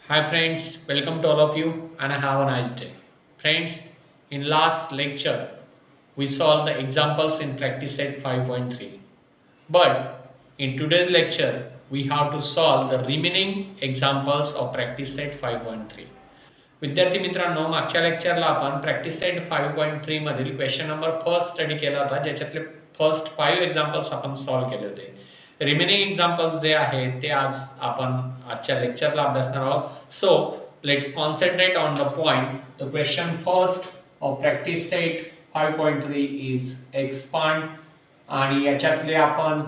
Hi friends, welcome to all of you and have a nice day. Friends, in last lecture we solved the examples in practice set 5.3. But in today's lecture we have to solve the remaining examples of practice set 5.3. विद्यार्थी मित्रांनो, मागच्या लेक्चरला आपण practice set 5.3 मधील question number first study केला होता, ज्याच्यातले first 5 examples आपण solve केले होते. रिमेनिंग एक्झाम्पल्स जे आहेत ते आज आपण आजच्या लेक्चरला अभ्यासणार आहोत. So let's concentrate on the point. The question first of practice set 5.3 is expand, आणि याच्यातले आपण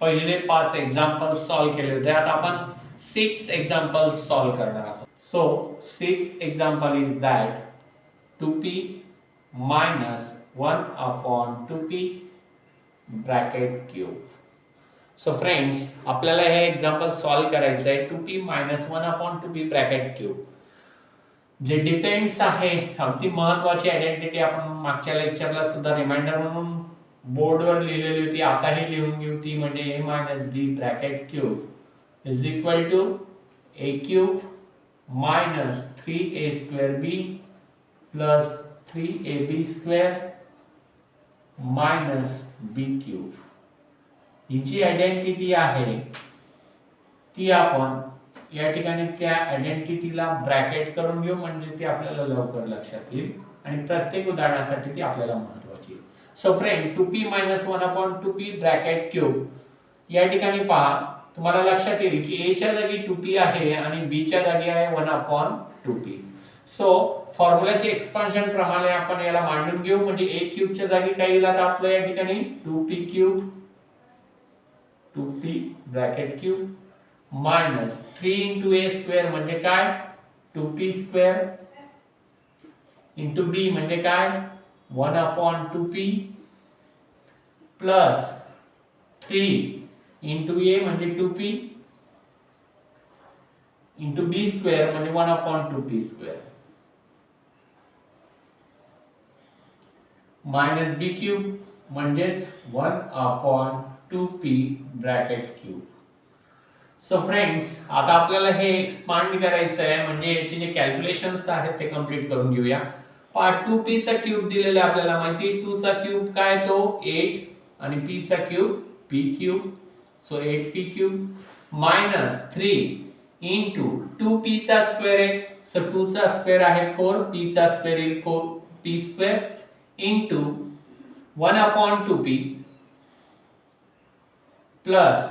पहिले 5 एक्झाम्पल्स सॉल्व्ह केले होते. आता आपण 6 एक्झाम्पल्स सॉल्व्ह करणार आहोत. So, sixth example is that 2p minus 1 upon 2p bracket cube. So friends, आपल्याला हे एक्झाम्पल सॉल्व्ह करायचं आहे 2p minus 1 upon 2p bracket cube. जे डिपेंड्स आहे, अगदी महत्वाची आयडेंटिटी आपण मागच्या लेक्चरला सुद्धा रिमाइंडर म्हणून बोर्डवर लिहिलेली होती, आताही लिहून घेऊ. ती म्हणजे a minus b bracket cube is equal to a cube minus 3a square b plus 3ab square minus b cube. He G identity आहे ती आपण या ठिकाणी त्या आयडेंटिटीला ब्रॅकेट करून घेऊ, म्हणजे ती आपल्याला लवकर लक्षात येईल आणि प्रत्येक उदाहरणासाठी ती आपल्याला महत्त्वाची आहे. So friend, 2p minus 1 upon 2p bracket cube या ठिकाणी पहा, तुम्हाला लक्षात येईल की a च्या जागी 2p आहे आणि b च्या जागी आहे 1 upon 2p. सो फॉर्म्युलाचे एक्सपान्शन प्रमाणे आपण याला मांडून घेऊ, म्हणजे a क्यूब च्या जागी काय येईल आता आपल्या या ठिकाणी 2p cube, 2p bracket cube minus 3 into a square म्हणजे काय 2p स्क्वेअर इंटू b म्हणजे काय 1 upon 2p plus 3 into a म्हणजे 2p into b स्क्वेअर म्हणजे 1 upon 2p square minus b cube म्हणजेच 1 upon 2p bracket cube. So friends, आता आपल्याला हे एक्सपांड करायचं आहे, म्हणजे याचे जे कॅल्क्युलेशन्स आहेत ते कंप्लीट करून घेऊया. पार्ट 2p चा क्यूब दिलेला आपल्याला माहिती, 2 चा क्यूब काय तो 8 आणि p चा cube p cube. So 8p cube minus 3 into 2p चा स्क्वेअर आहे, सो 2 चा स्क्वेअर आहे 4, p चा स्क्वेअर येईल 4p square into 1 upon 2p plus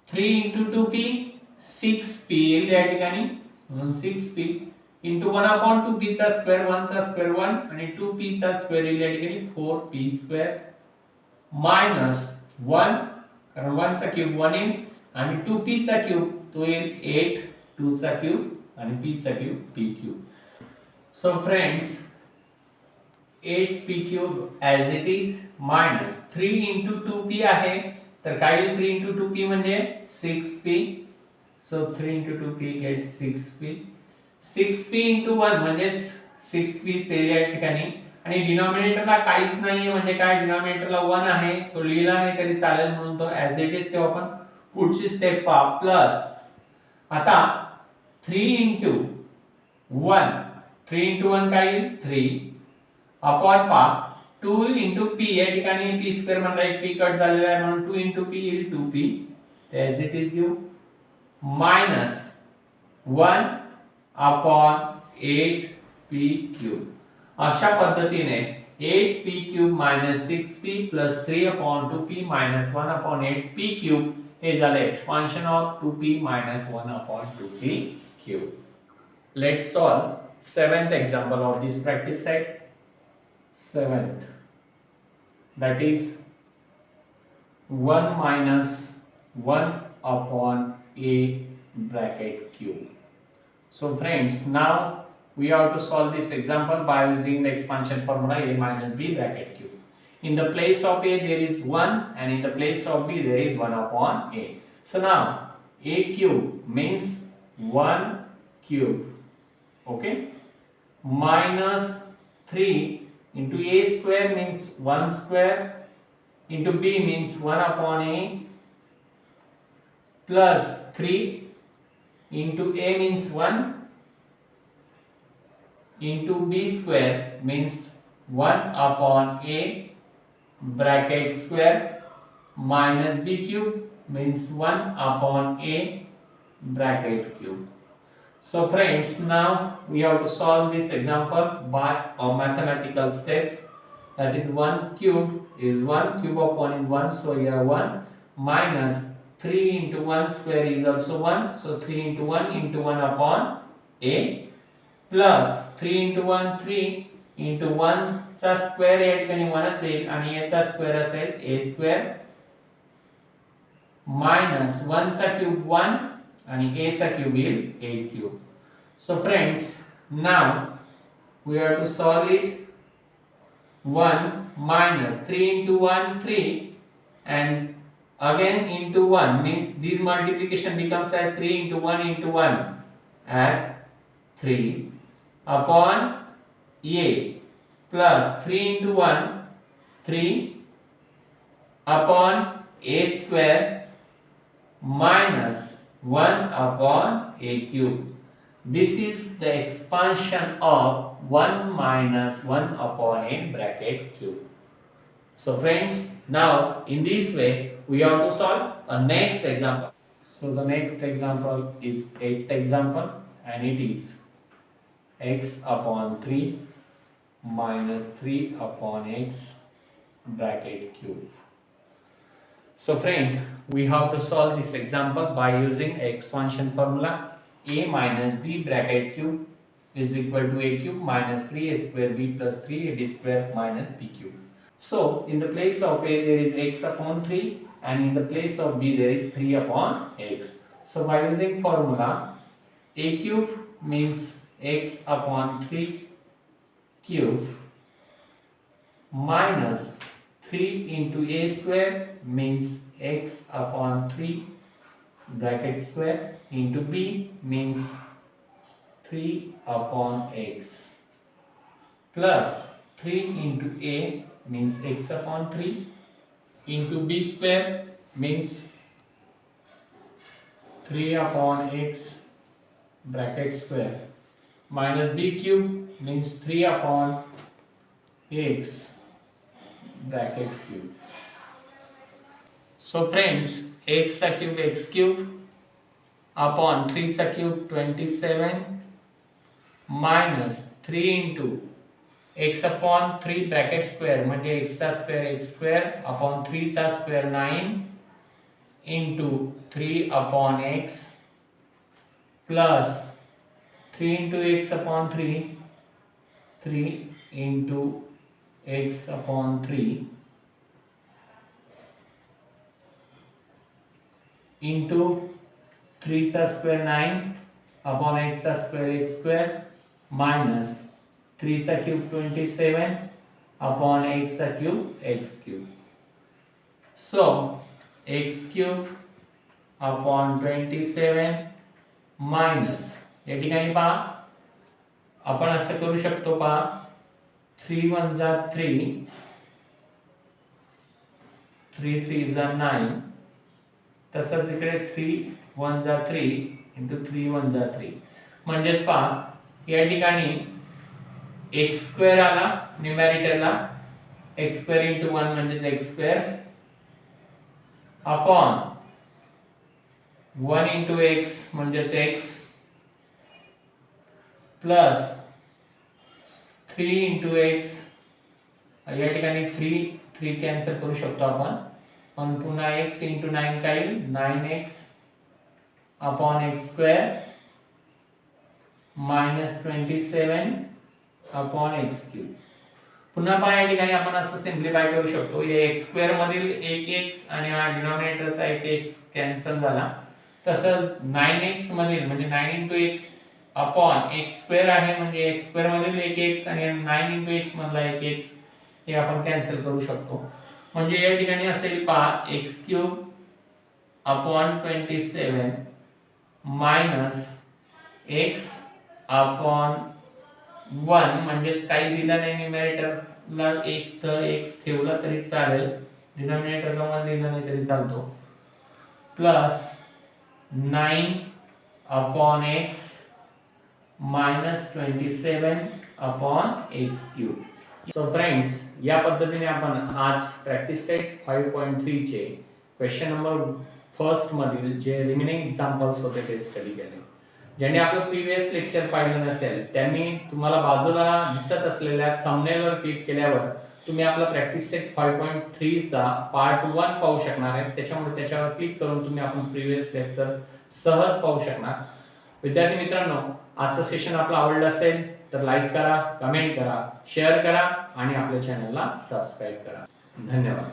3 into 2p 6p येईल या ठिकाणी, म्हणून 6p इंटू 1 upon 2p चा स्क्वेअर 1 चा स्क्वेअर 1 आणि 2p चा स्क्वेअर येईल या ठिकाणी 4p स्क्वेअर मायनस 1, कारण 1 चा क्यूब 1 येईल आणि 2p चा क्यूब तो येईल 8, 2 चा क्यूब आणि p चा cube p cube. So friends, 8p cube as it is minus 3 into 2p आहे, तर काय येईल 3 into 2p म्हणजे 6p. So 3 into 2p gate 6p. 6p into 1 म्हणजे 6p च येईल या ठिकाणी, आणि डिनॉमिनेटरला काहीच नाहीये म्हणजे काय डिनॉमिनेटरला 1 आहे, तो लिहिला नाही तरी चालेल म्हणून तो ॲज इट इज ठेवू आपण. पुढची स्टेप पहा, प्लस आता 3 into 1, 3 into 1 काय येईल 3 अपॉन पहा 2 into p या ठिकाणी p स्क्वेअर मधला एक p कट झालेला आहे म्हणून 2 into p येईल 2p, ते ॲज इट इज घेऊ मायनस 1 अपॉन 8p क्यूब. अशा पद्धतीने 8p cube minus 6p plus 3 upon 2p minus 1 upon 8p cube हे झालं expansion of 2p minus 1 upon 2p cube. Let's solve 7th example of this practice set. 7th, that is 1 minus 1 upon a bracket cube. So friends, now we have to solve this example by using the expansion formula a minus b bracket cube. In the place of a there is 1 and in the place of b there is 1 upon a. So now a cube means 1 cube, okay, minus 3 into a square means 1 square into b means 1 upon a plus 3 into a means 1 into b square means 1 upon a bracket square minus b cube means 1 upon a bracket cube. So friends, now we have to solve this example by mathematical steps. That is 1 cube is 1, cube of 1 is 1, so here 1 minus 3 into 1 square is also 1, so 3 into 1 into 1 upon a plus 3 into 1 3 into 1 चा square या ठिकाणी 1 असेल आणि याचा square असेल a square minus 1 चा cube 1 and a चा cube is 8 cube. So friends, now we have to solve it. 1 minus 3 into 1 3 and again into 1 means this multiplication becomes as 3 into 1 into 1 as 3 upon a plus 3 into 1 3 upon a square minus 1 upon a cube. This is the expansion of 1 minus 1 upon a bracket cube. So friends, now in this way we have to solve a next example. So the next example is 8th example and it is x upon 3 minus 3 upon x bracket cube. So friend, we have to solve this example by using expansion formula. A minus b bracket cube is equal to a cube minus 3a square b plus 3ab square minus b cube. So in the place of a there is x upon 3 and in the place of b there is 3 upon x. So by using formula, a cube means x upon 3 cube minus 3 into a square means x upon 3 bracket square into b means 3 upon x plus 3 into a means x upon 3 into b square means 3 upon x bracket square minus b cube means 3 upon x bracket cube. So friends, x cube upon 3 चा cube 27 minus 3 into x upon 3 bracket square म्हणजे x चा square upon 3 चा square 9 into 3 upon x plus 3 into x upon 3 into x upon 3 into 3 चा square 9 upon x चा square x square minus 3 चा cube 27 upon x चा cube x cube. So x cube upon 27 minus या ठिकाणी पहा आपण असं करू शकतो पहा 3 1 जा 3 3 3 जा 9 तसंच इकडे 3 1 जा 3 into 3 1 जा 3 म्हणजेच पहा या ठिकाणी x स्क्वेअर आला न्यूमरेटरला x स्क्वेअर into 1 म्हणजे x square upon 1 into x म्हणजे x प्लस 3 into x या ठिकाणी 3 कॅन्सल करू शकतो आपण पण पुन्हा x into 9 काय येईल 9x upon x square minus 27 upon x cube. पुन्हा पहा या ठिकाणी आपण असं सिम्प्लिफाय करू शकतो या x स्क्वेअर मधील एक x आणि हा डिनॉमिनेटरचा एक x कॅन्सल झाला तसंच 9x मधील म्हणजे 9 into x upon x square आहे म्हणजे x स्क्वेअर मधील एक x आणि 9 into x मधला एक x हे आपण कॅन्सल करू शकतो म्हणजे या ठिकाणी असेल पहा x cube upon 27 minus x upon 1 म्हणजेच काही दिलं नाही न्यूमरेटरला एक तर x ठेवला तरी चालेल डिनॉमिनेटरला 1 दिलं नाही तरी चालतो plus 9 upon x minus 27 upon x cube. So friends, या पद्धतीने आपण आज प्रॅक्टिस सेट 5.3 चे क्वेश्चन नंबर फर्स्ट मधील जे रिमेनिंग एक्झाम्पल्स होते ते स्टडी केले. ज्यांनी आपलं प्रीवियस लेक्चर पाहिलं नसेल त्यांनी तुम्हाला बाजूला दिसत असलेल्या थंबनेलवर क्लिक केल्यावर तुम्ही आपला प्रॅक्टिस सेट 5.3 चा पार्ट 1 पाहू शकणार आहे. त्याच्यामुळे त्याच्यावर क्लिक करून तुम्ही आपण प्रीवियस लेक्चर सहज पाहू शकणार. विद्यार्थी मित्रांनो, आजचं सेशन आपलं आवडलं असेल तर लाईक करा, कमेंट करा, शेअर करा आणि आपल्या चॅनलला सबस्क्राईब करा. धन्यवाद.